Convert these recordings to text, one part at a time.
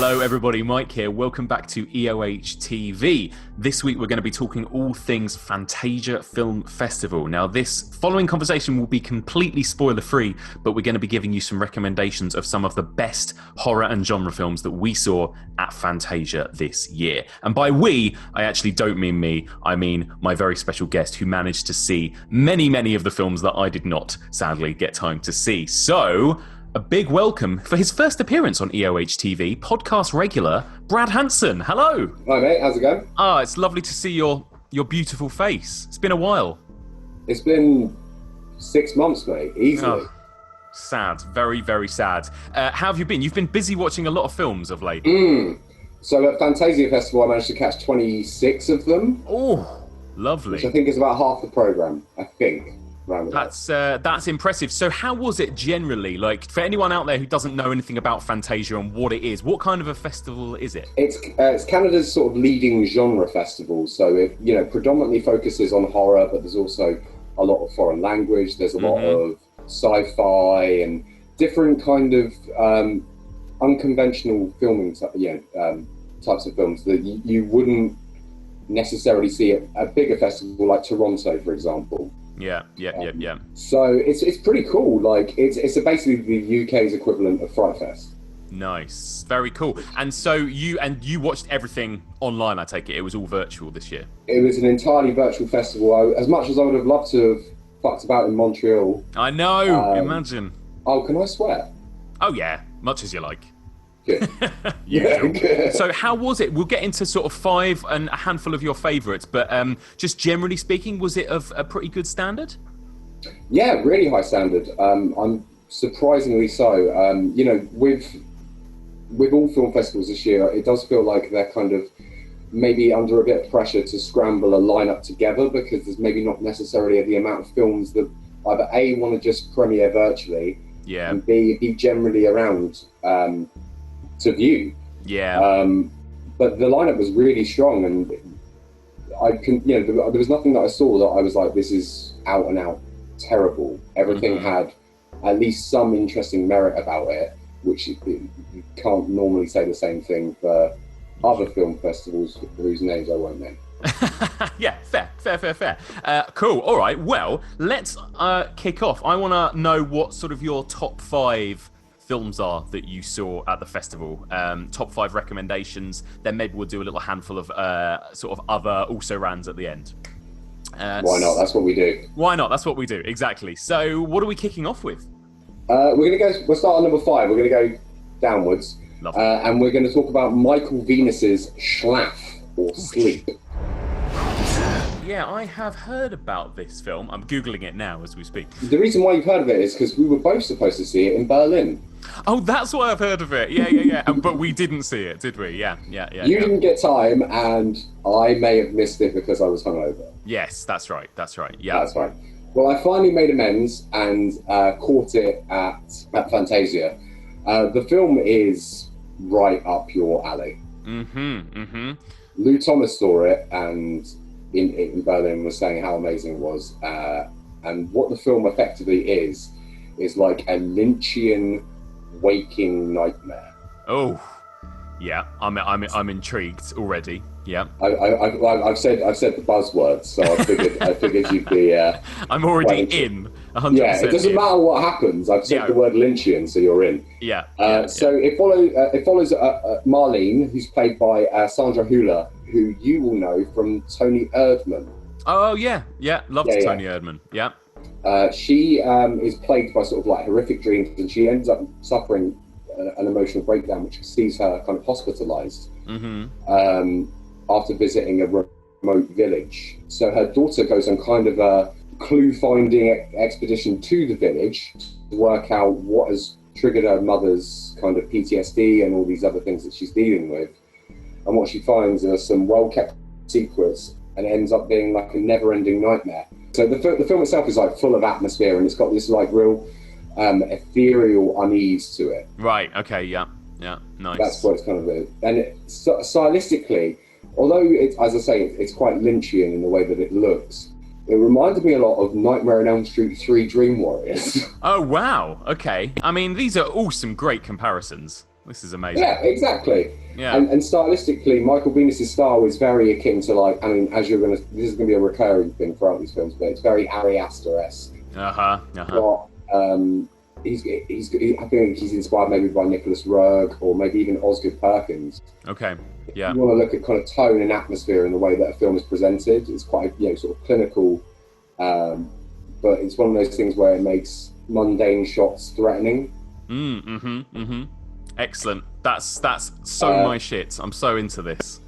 Hello everybody, Mike here. Welcome back to EOH TV. This week we're going to be talking all things Fantasia Film Festival. Now this following conversation will be completely spoiler free, but we're going to be giving you some recommendations of some of the best horror and genre films that we saw at Fantasia this year. And by we, I actually don't mean me, I mean my very special guest who managed to see many of the films that I did not sadly get time to see. So a big welcome for his first appearance on EOH TV, podcast regular, Brad Hanson. Hello. Hi mate, how's it going? It's lovely to see your beautiful face. It's been a while. It's been 6 months, mate, easily. Oh, sad, very sad. How have you been? You've been busy watching a lot of films of late. So at Fantasia Festival, I managed to catch 26 of them. Oh, lovely. Which I think is about half the programme, I think. That's impressive. So how was it generally? Like, for anyone out there who doesn't know anything about Fantasia and what it is, what kind of a festival is it? It's Canada's sort of leading genre festival. So it predominantly focuses on horror, but there's also a lot of foreign language. There's a lot of sci-fi and different kind of unconventional filming types of films that you wouldn't necessarily see at a bigger festival like Toronto, for example. Yeah. So it's pretty cool. Like it's basically the UK's equivalent of Fright Fest. Nice, very cool. And so you watched everything online. I take it was all virtual this year. It was an entirely virtual festival. As much as I would have loved to have fucked about in Montreal. I know. Imagine. Oh, can I swear? Oh yeah, much as you like. Good. Good. So how was it? We'll get into sort of five and a handful of your favourites, but just generally speaking, was it of a pretty good standard? Yeah, really high standard. I'm surprisingly so. With all film festivals this year, it does feel like they're kind of maybe under a bit of pressure to scramble a lineup together because there's maybe not necessarily the amount of films that either A, want to just premiere virtually, and B, be generally around to view. But the lineup was really strong, and there was nothing that I saw that I was like, this is out and out terrible. Everything had at least some interesting merit about it, which you can't normally say the same thing for other film festivals whose names I won't name. Yeah, fair. Cool. All right. Well, let's kick off. I want to know what sort of your top 5 films are that you saw at the festival. Top 5 recommendations. Then maybe we'll do a little handful of sort of other also-rans at the end. Why not? That's what we do. Why not? That's what we do. Exactly. So, what are we kicking off with? We'll start on number 5. We're going to go downwards. And we're going to talk about Michael Venus's Schlaf, or Sleep. Yeah, I have heard about this film. I'm Googling it now as we speak. The reason why you've heard of it is because we were both supposed to see it in Berlin. Oh, that's why I've heard of it. Yeah. But we didn't see it, did we? Yeah. You didn't get time, and I may have missed it because I was hungover. Yes, that's right. Yeah. That's right. Well, I finally made amends and caught it at Fantasia. The film is right up your alley. Lou Thomas saw it and in Berlin was saying how amazing it was. And what the film effectively is like a Lynchian waking nightmare. Oh, yeah. I'm intrigued already. Yeah. I've said the buzzwords, so I figured you'd be. I'm already in. 100%. Yeah, it doesn't matter what happens. I've said the word Lynchian, so you're in. Yeah. So it follows Marlene, who's played by Sandra Hüller, who you will know from Tony Erdmann. Oh yeah. Loved Tony Erdmann. Yeah. She is plagued by sort of like horrific dreams, and she ends up suffering an emotional breakdown, which sees her kind of hospitalized after visiting a remote village. So her daughter goes on kind of a clue-finding expedition to the village to work out what has triggered her mother's kind of PTSD and all these other things that she's dealing with. And what she finds are some well-kept secrets, and it ends up being like a never-ending nightmare. So the film itself is like full of atmosphere, and it's got this like real ethereal unease to it. Right. Okay. Yeah. Nice. That's what it's kind of is. And stylistically, although it's, as I say, it's quite Lynchian in the way that it looks, it reminded me a lot of Nightmare on Elm Street 3 Dream Warriors. Oh wow. Okay. I mean, these are all some great comparisons. This is amazing. Yeah, exactly. Yeah. And stylistically, Michael Venus' style is very akin to, like, I mean, this is going to be a recurring thing throughout these films, but it's very Ari Aster-esque. I think he's inspired maybe by Nicholas Roeg or maybe even Osgood Perkins. Okay. Yeah. You want to look at kind of tone and atmosphere in the way that a film is presented. It's quite, sort of clinical, but it's one of those things where it makes mundane shots threatening. Excellent. That's so my shit. I'm so into this.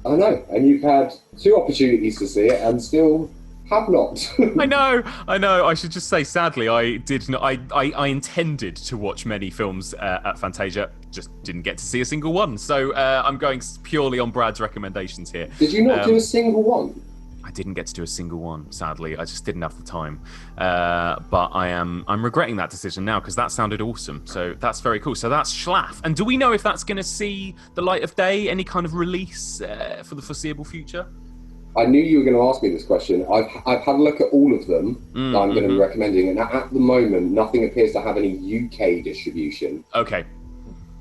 I know, and you've had 2 opportunities to see it and still have not. I know. I should just say, sadly, I did not. I intended to watch many films at Fantasia, just didn't get to see a single one. So I'm going purely on Brad's recommendations here. Did you not do a single one? I didn't get to do a single one, sadly. I just didn't have the time. But I'm regretting that decision now because that sounded awesome. So that's very cool. So that's Schlaf. And do we know if that's going to see the light of day? Any kind of release for the foreseeable future? I knew you were going to ask me this question. I've had a look at all of them that I'm going to be recommending, and at the moment, nothing appears to have any UK distribution. Okay.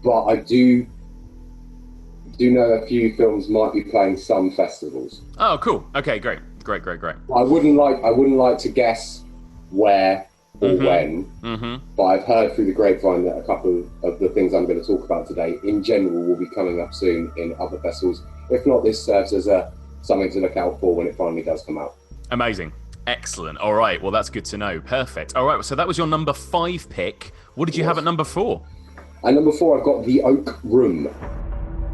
But I do know a few films might be playing some festivals. Oh, cool. Okay, great. I wouldn't like to guess where or when, but I've heard through the grapevine that a couple of the things I'm going to talk about today, in general, will be coming up soon in other festivals. If not, this serves as something to look out for when it finally does come out. Amazing. Excellent. All right. Well, that's good to know. Perfect. All right. So that was your number 5 pick. What did you have at number 4? At number 4, I've got The Oak Room.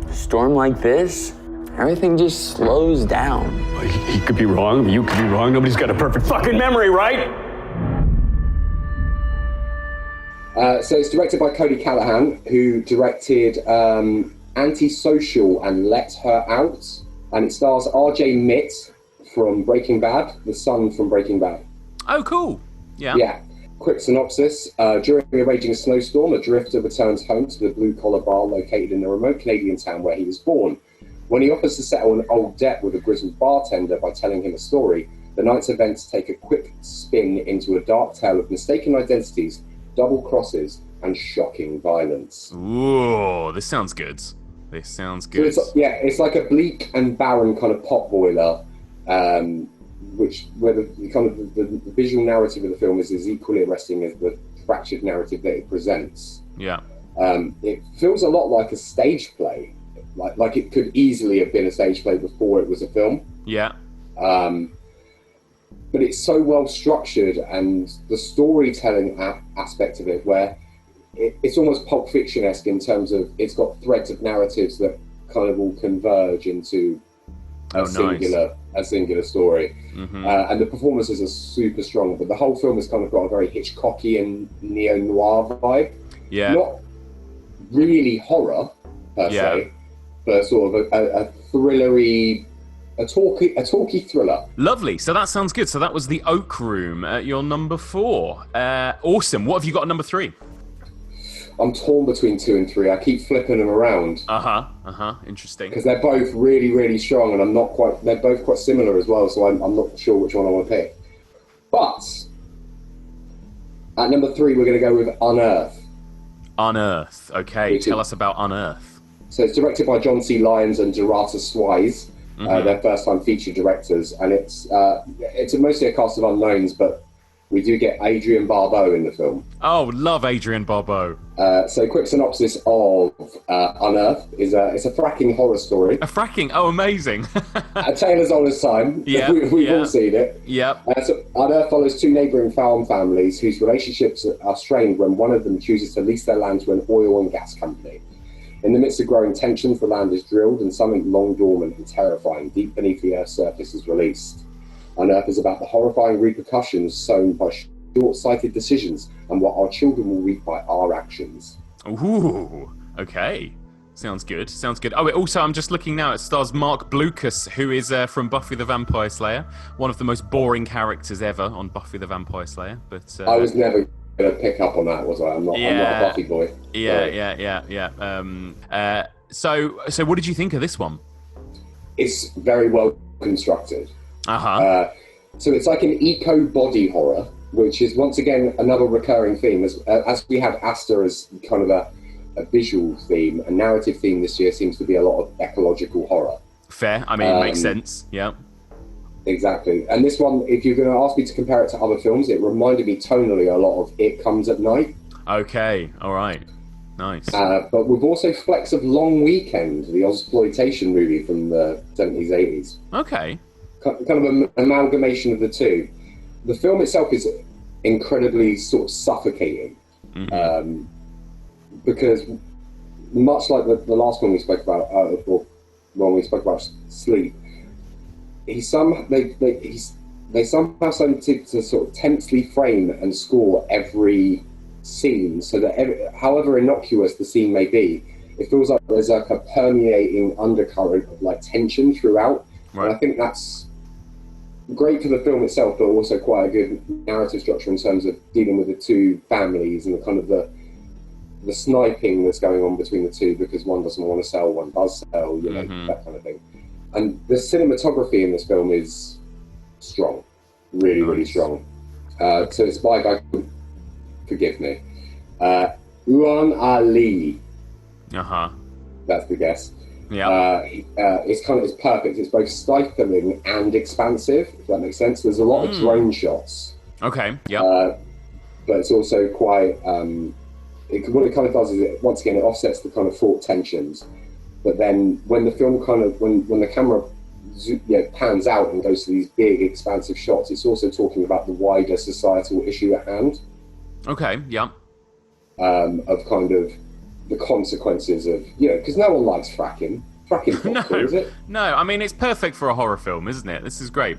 A storm like this, everything just slows down. He could be wrong. You could be wrong. Nobody's got a perfect fucking memory, right? So it's directed by Cody Callahan, who directed Antisocial and Let Her Out. And it stars R.J. Mitt from Breaking Bad, the son from Breaking Bad. Oh, cool. Yeah. Yeah. Quick synopsis. During a raging snowstorm, a drifter returns home to the blue-collar bar located in the remote Canadian town where he was born. When he offers to settle an old debt with a grizzled bartender by telling him a story, the night's events take a quick spin into a dark tale of mistaken identities, double crosses, and shocking violence. Ooh, this sounds good. So it's like a bleak and barren kind of pot boiler, where the visual narrative of the film is equally arresting as the fractured narrative that it presents. Yeah. It feels a lot like a stage play, like it could easily have been a stage play before it was a film. Yeah. But it's so well structured, and the storytelling aspect of it, where it's almost Pulp Fiction-esque in terms of it's got threads of narratives that kind of all converge into a singular story. And the performances are super strong, but the whole film has kind of got a very Hitchcockian neo-noir vibe. Yeah. Not really horror per se, but sort of a thrillery, a talky thriller. Lovely. So that sounds good. So that was The Oak Room at your number 4. Awesome. What have you got at number 3? I'm torn between 2 and 3. I keep flipping them around. Interesting. Because they're both really, really strong, and they're both quite similar as well, so I'm not sure which one I want to pick. But at number 3, we're going to go with Unearth. Unearth. Okay, tell us about Unearth. So it's directed by John C. Lyons and Gerata Swise, their first-time feature directors, and it's mostly a cast of unknowns, but we do get Adrienne Barbeau in the film. Oh, love Adrienne Barbeau. So quick synopsis of Unearth is it's a fracking horror story. A fracking? Oh, amazing. A tale as old as time. Yeah, We've all seen it. Yep. So Unearth follows 2 neighbouring farm families whose relationships are strained when one of them chooses to lease their land to an oil and gas company. In the midst of growing tensions, the land is drilled and something long dormant and terrifying deep beneath the Earth's surface is released. Unearth is about the horrifying repercussions sown by short-sighted decisions and what our children will reap by our actions. Ooh, okay. Sounds good. Oh, also, I'm just looking now. It stars Mark Blucas, who is from Buffy the Vampire Slayer. One of the most boring characters ever on Buffy the Vampire Slayer. But I was never going to pick up on that, was I? I'm not a Buffy boy. Yeah. So what did you think of this one? It's very well constructed. So it's like an eco body horror, which is once again another recurring theme. As we had Aster as kind of a visual theme. A narrative theme this year seems to be a lot of ecological horror. Fair. I mean, it makes sense. Yeah. Exactly. And this one, if you're going to ask me to compare it to other films, it reminded me tonally a lot of It Comes at Night. Okay. All right. Nice. But with also flecks of Long Weekend, the Ozploitation movie from the 70s, 80s. Okay. Kind of an amalgamation of the two. The film itself is incredibly sort of suffocating. Because much like the last one we spoke about, or when we spoke about Sleep, they somehow seem to sort of tensely frame and score every scene, so that however innocuous the scene may be, it feels like there's like a permeating undercurrent of like tension throughout. Right. And I think that's great for the film itself, but also quite a good narrative structure in terms of dealing with the two families and the kind of the sniping that's going on between the two, because one doesn't want to sell, one does sell, you know, that kind of thing. And the cinematography in this film is strong, really strong. So it's by a guy called, forgive me, Uan Ali. That's the guess. Yeah. It's perfect. It's both stifling and expansive, if that makes sense. There's a lot of drone shots. Okay. Yeah. But it's also quite. What it kind of does is, once again, it offsets the kind of fraught tensions. But then when the film when the camera pans out and goes to these big, expansive shots, it's also talking about the wider societal issue at hand. Okay. Yeah. Of kind of the consequences of, because no one likes fracking. Fracking's not cool, is it? No, I mean, it's perfect for a horror film, isn't it? This is great.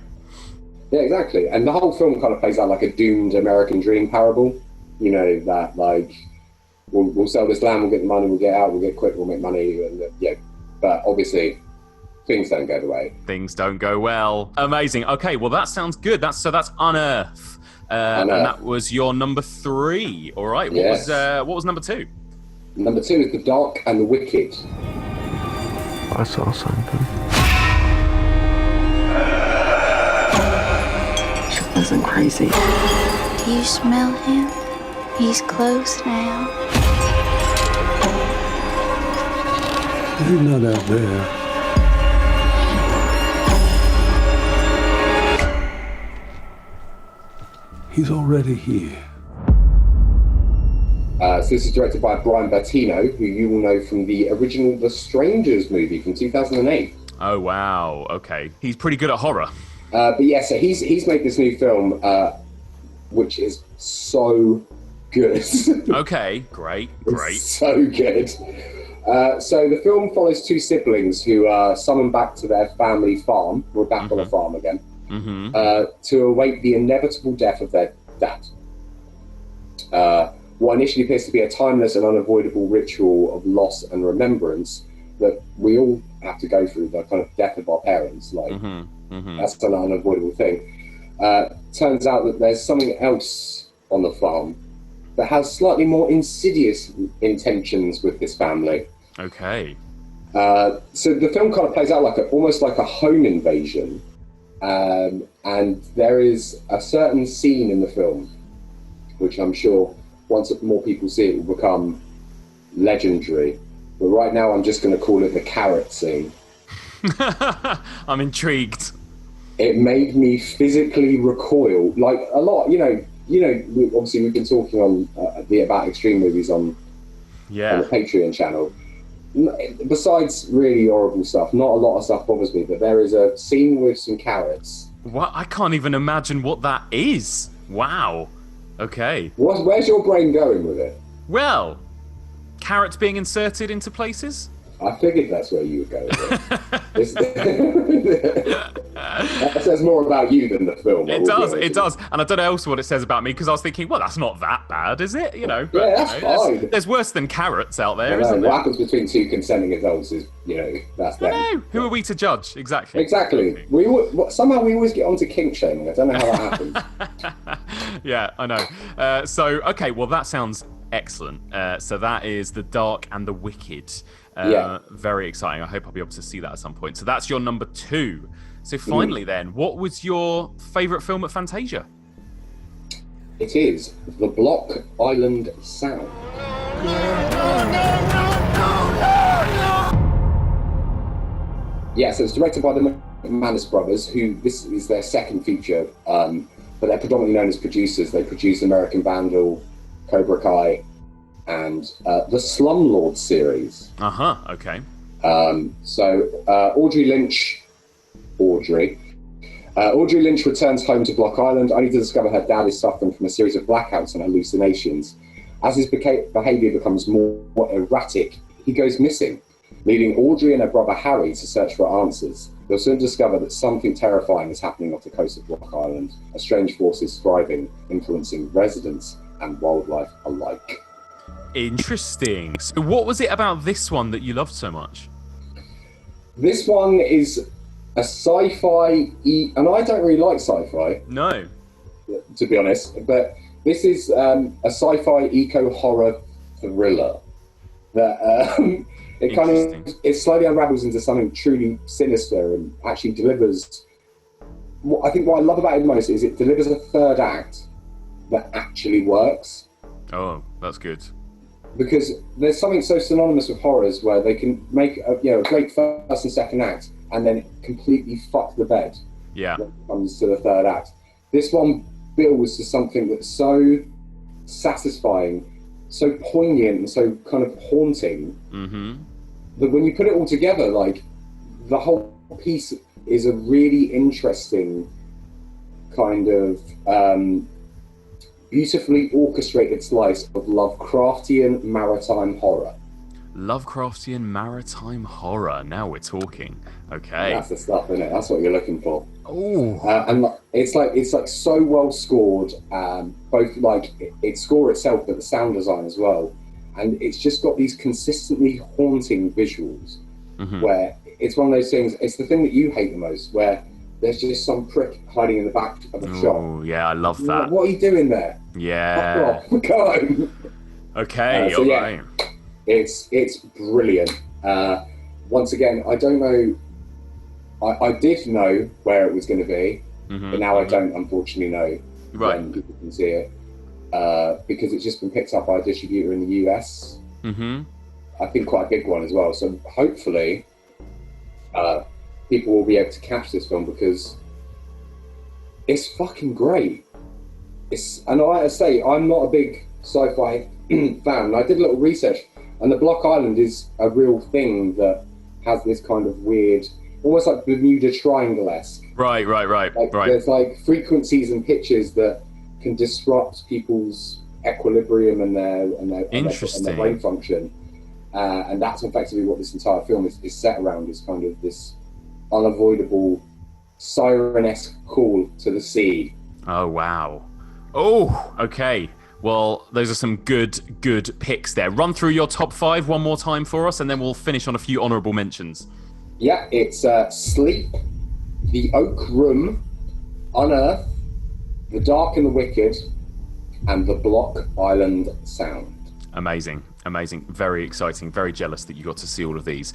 Yeah, exactly. And the whole film kind of plays out like a doomed American dream parable. You know, that like, we'll sell this land, we'll get the money, we'll get out, we'll get quick, we'll make money. And but obviously, things don't go the way. Things don't go well. Amazing. Okay, well, that sounds good. That's Unearth. And that was your number 3. All right. What was number 2? Number 2 is The Dark and the Wicked. I saw something. She wasn't crazy. Do you smell him? He's close now. He's not out there. He's already here. So this is directed by Brian Bertino, who you will know from the original The Strangers movie from 2008. Oh, wow. Okay. He's pretty good at horror. But yeah, so he's made this new film, which is so good. Okay, great. It's so good. So the film follows two siblings who are summoned back to their family farm. We're back on a farm again. To await the inevitable death of their dad. What initially appears to be a timeless and unavoidable ritual of loss and remembrance that we all have to go through, the kind of death of our parents. Like, that's an unavoidable thing. Turns out that there's something else on the farm that has slightly more insidious intentions with this family. Okay. So the film kind of plays out like almost like a home invasion. And there is a certain scene in the film, which I'm sure once more people see it will become legendary. But right now I'm just going to call it the carrot scene. I'm intrigued. It made me physically recoil, like a lot. Obviously we've been talking on about extreme movies on the Patreon channel. Besides really horrible stuff, not a lot of stuff bothers me, but there is a scene with some carrots. What? I can't even imagine what that is. Wow. Okay. Where's your brain going with it? Well, carrots being inserted into places? I figured that's where you would go with it. That says more about you than the film. It does. And I don't know else what it says about me, because I was thinking, well, that's not that bad, is it? But, that's fine. There's worse than carrots out there, isn't there? What happens between two consenting adults is, that's them. I know. Who are we to judge? Exactly. Exactly. Somehow we always get onto kink shaming. I don't know how that happens. Yeah, I know. Okay, well, that sounds excellent. So that is The Dark and the Wicked. Very exciting. I hope I'll be able to see that at some point. So that's your number 2. So finally then, what was your favourite film at Fantasia? It is The Block Island Sound. Yeah, so it's directed by the Manis brothers, who this is their second feature, but they're predominantly known as producers. They produced American Vandal, Cobra Kai, and the Slumlord series. Okay. Audrey Lynch returns home to Block Island only to discover her dad is suffering from a series of blackouts and hallucinations. As his behaviour becomes more erratic, he goes missing, leaving Audrey and her brother Harry to search for answers. They'll soon discover that something terrifying is happening off the coast of Block Island. A strange force is thriving, influencing residents and wildlife alike. Interesting. So what was it about this one that you loved so much? This one is a sci-fi, and I don't really like sci-fi. No. To be honest, but this is a sci-fi eco-horror thriller that it slowly unravels into something truly sinister and actually delivers. I think what I love about it most is it delivers a third act that actually works. Oh, that's good. Because there's something so synonymous with horrors where they can make a great first and second act and then completely fuck the bed. Yeah. When it comes to the third act. This one builds to something that's so satisfying, so poignant, and so kind of haunting that when you put it all together, like, the whole piece is a really interesting kind of beautifully orchestrated slice of Lovecraftian maritime horror. Lovecraftian maritime horror. Now we're talking. Okay. That's the stuff, isn't it? That's what you're looking for. Oh. And it's like so well scored. Both like its score itself, but the sound design as well. And it's just got these consistently haunting visuals. Where it's one of those things. It's the thing that you hate the most, where there's just some prick hiding in the back of a shop. Oh, yeah, I love that. What are you doing there? Yeah. Fuck off. Go home. Okay, all right. It's brilliant. Once again, I don't know. I did know where it was going to be, but now I don't, unfortunately, know when people can see it because it's just been picked up by a distributor in the US. I think quite a big one as well. So hopefully, people will be able to catch this film because it's fucking great. And I say, I'm not a big sci-fi fan. I did a little research, and the Block Island is a real thing that has this kind of weird, almost like Bermuda Triangle-esque. Right. There's like frequencies and pitches that can disrupt people's equilibrium and their brain function. And that's effectively what this entire film is set around, is kind of this unavoidable siren-esque call to the sea. Oh, wow. Oh, okay. Well, those are some good picks there. Run through your top 5 one more time for us, and then we'll finish on a few honourable mentions. Yeah, it's Sleep, The Oak Room, Unearth, The Dark and the Wicked, and The Block Island Sound. Amazing. Very exciting. Very jealous that you got to see all of these.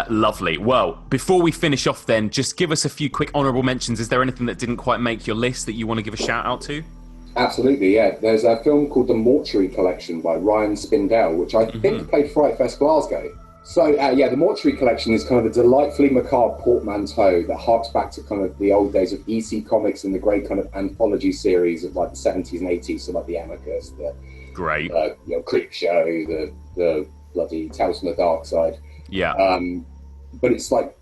Lovely. Well, before we finish off then, just give us a few quick honourable mentions. Is there anything that didn't quite make your list that you want to give a shout out to? Absolutely, yeah. There's a film called The Mortuary Collection by Ryan Spindell, which I think played Fright Fest Glasgow. So, The Mortuary Collection is kind of a delightfully macabre portmanteau that harks back to kind of the old days of EC Comics and the great kind of anthology series of like the 70s and 80s, so like The Amicus, the Great. Creep Show, the bloody Tales from the Dark Side. Yeah. But it's like,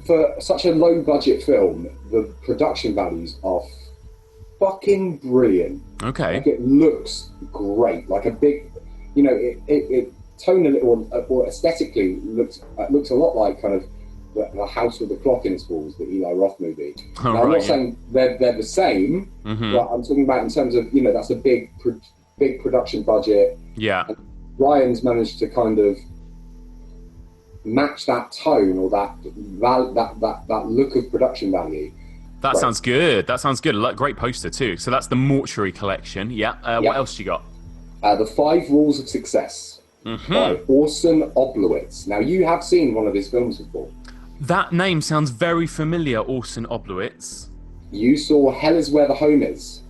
for such a low budget film, the production values are fucking brilliant. Okay. Like, it looks great. Like a big, it tonally or aesthetically looks a lot like kind of the House with the Clock in its Walls, the Eli Roth movie. Now, I'm not saying they're the same, but I'm talking about in terms of, that's a big production budget. Yeah. And Ryan's managed to kind of match that tone or that look of production value. That sounds good. Like, great poster too. So that's The Mortuary Collection. Yeah. What else you got? The 5 Rules of Success by Orson Oblowitz. Now, you have seen one of his films before. That name sounds very familiar, Orson Oblowitz. You saw Hell is Where the Home Is.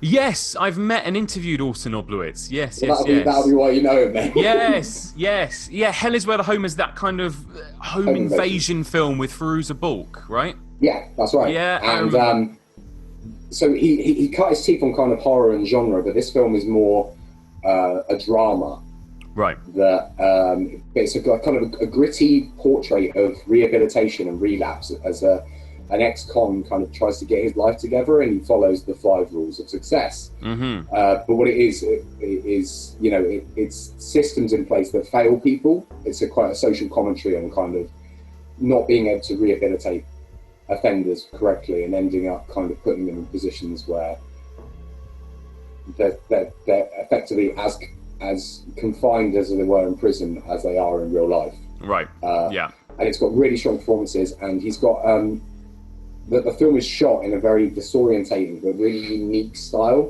Yes, I've met and interviewed Orson Oblowitz. Yes, Well, yes. That'll be why you know him, then. Yes. Yeah, Hell is Where the Home is, that kind of home invasion film with Fairuza Balk, right? Yeah, that's right. Yeah, and so he cut his teeth on kind of horror and genre, but this film is more a drama. Right. That it's a kind of a gritty portrait of rehabilitation and relapse as an ex-con kind of tries to get his life together, and he follows the 5 rules of success. Mm-hmm. But what it is, it's systems in place that fail people. It's quite a social commentary on kind of not being able to rehabilitate offenders correctly and ending up kind of putting them in positions where they're effectively as confined as they were in prison as they are in real life. Right. Yeah. And it's got really strong performances, and he's got the film is shot in a very disorientating but really unique style.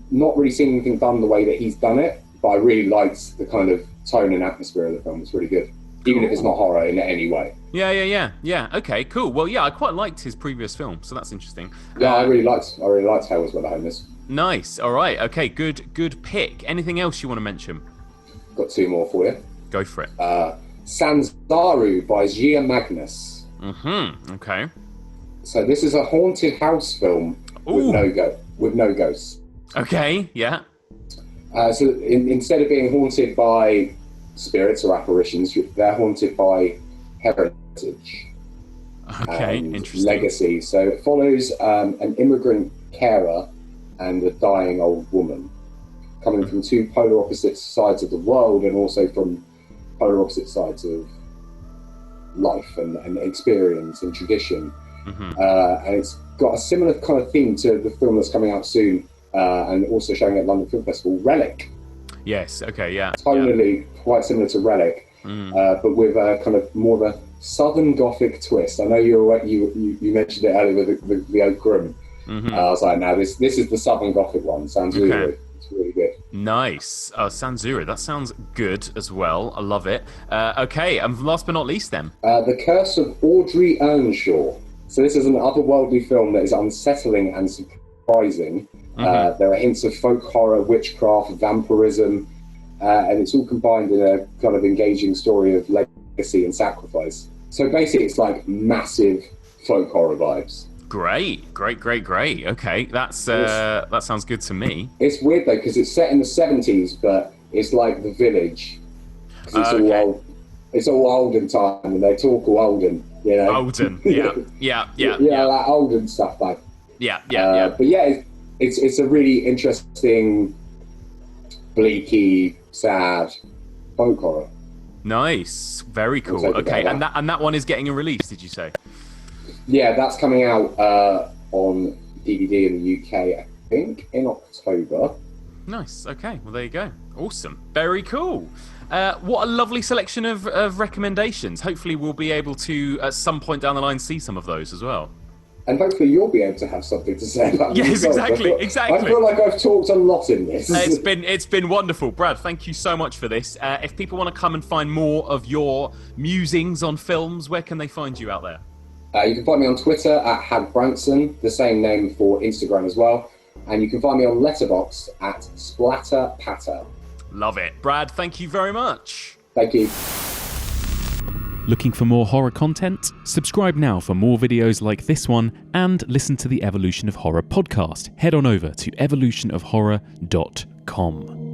Not really seen anything done the way that he's done it, but I really liked the kind of tone and atmosphere of the film. It's really good, even if it's not horror in any way. Yeah. Okay, cool. Well, yeah, I quite liked his previous film, so that's interesting. Yeah, I really liked Hell is Where the Home is. Nice. All right. Okay. Good pick. Anything else you want to mention? Got 2 more for you. Go for it. Sanzaru by Gia Magnus. Mm-hmm. Okay. So this is a haunted house film with no ghosts. Okay. Yeah. So instead of being haunted by spirits or apparitions, they're haunted by heritage. Okay. And interesting. legacy. So it follows an immigrant carer and a dying old woman coming from 2 polar opposite sides of the world, and also from polar opposite sides of life and experience and tradition. Mm-hmm. And it's got a similar kind of theme to the film that's coming out soon and also showing at London Film Festival, Relic. Yes. Okay. Yeah. Tonally quite similar to Relic, but with a kind of more of a Southern Gothic twist. I know you mentioned it earlier with the Oak Room. Mm-hmm. I was like, no, this is the Southern Gothic one. Sounds really good. It's really good. Nice. Sanzuru. That sounds good as well. I love it. Okay, and last but not least then. The Curse of Audrey Earnshaw. So this is an otherworldly film that is unsettling and surprising. Mm-hmm. There are hints of folk horror, witchcraft, vampirism, and it's all combined in a kind of engaging story of legacy and sacrifice. So basically it's like massive folk horror vibes. Great. Okay, that sounds good to me. It's weird though, because it's set in the 70s, but it's like The Village. 'Cause it's all old. It's all olden time, and they talk all olden, you know. Olden, yeah, like olden stuff, like. Yeah. But yeah, it's a really interesting, bleaky, sad folk horror. Nice, very cool. Okay, and that one is getting a release, did you say? Yeah, that's coming out on DVD in the UK, I think, in October. Nice. Okay. Well, there you go. Awesome. Very cool. What a lovely selection of recommendations. Hopefully, we'll be able to, at some point down the line, see some of those as well. And hopefully you'll be able to have something to say about Yes, yourself. exactly. I feel like I've talked a lot in this. It's been wonderful. Brad, thank you so much for this. If people want to come and find more of your musings on films, where can they find you out there? You can find me on Twitter at @HagBranson, the same name for Instagram as well. And you can find me on Letterboxd at SplatterPatter. Love it. Brad, thank you very much. Thank you. Looking for more horror content? Subscribe now for more videos like this one, and listen to the Evolution of Horror podcast. Head on over to evolutionofhorror.com.